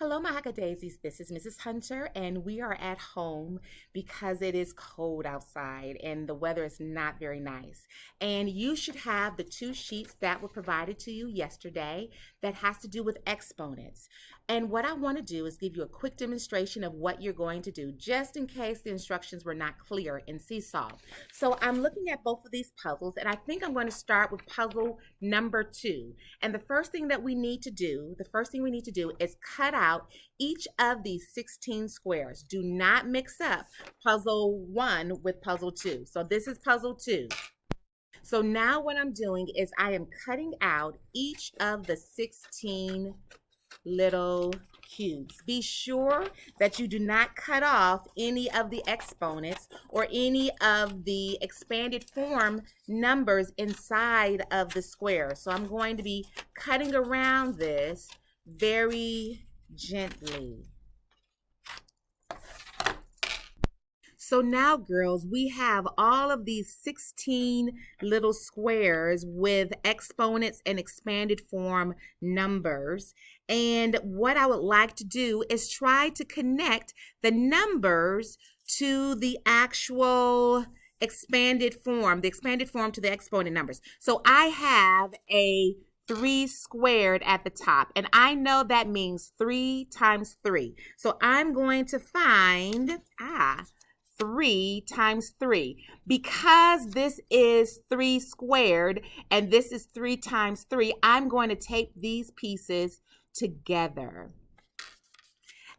Hello, my Daisies. This is Mrs. Hunter, and we are at home because it is cold outside and the weather is not very nice. And you should have the two sheets that were provided to you yesterday that has to do with exponents. And what I want to do is give you a quick demonstration of what you're going to do, just in case the instructions were not clear in Seesaw. So I'm looking at both of these puzzles, and I think I'm going to start with puzzle number 2. And the first thing we need to do is cut out each of these 16 squares. Do not mix up puzzle 1 with puzzle 2. So this is puzzle 2. So now what I'm doing is I am cutting out each of the 16 little cubes. Be sure that you do not cut off any of the exponents or any of the expanded form numbers inside of the square. So I'm going to be cutting around this very gently. So now, girls, we have all of these 16 little squares with exponents and expanded form numbers. And what I would like to do is try to connect the numbers to the actual expanded form to the exponent numbers. So I have a 3 squared at the top, and I know that means 3 times 3. So I'm going to find 3 times 3. Because this is 3 squared and this is 3 times 3, I'm going to tape these pieces together.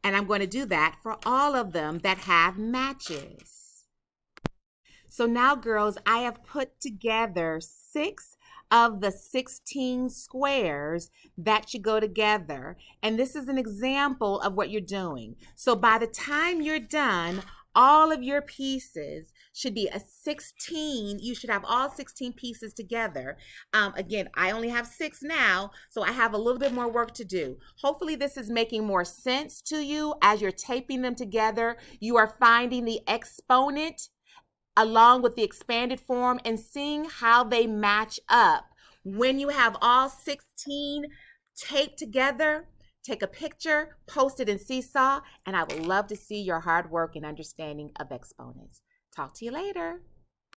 And I'm going to do that for all of them that have matches. So now, girls, I have put together 6 of the 16 squares that should go together. And this is an example of what you're doing. So by the time you're done, all of your pieces should be a 16. You should have all 16 pieces together. Again, I only have 6 now, so I have a little bit more work to do. Hopefully this is making more sense to you as you're taping them together. You are finding the exponent along with the expanded form and seeing how they match up. When you have all 16 taped together, take a picture, post it in Seesaw, and I would love to see your hard work and understanding of exponents. Talk to you later.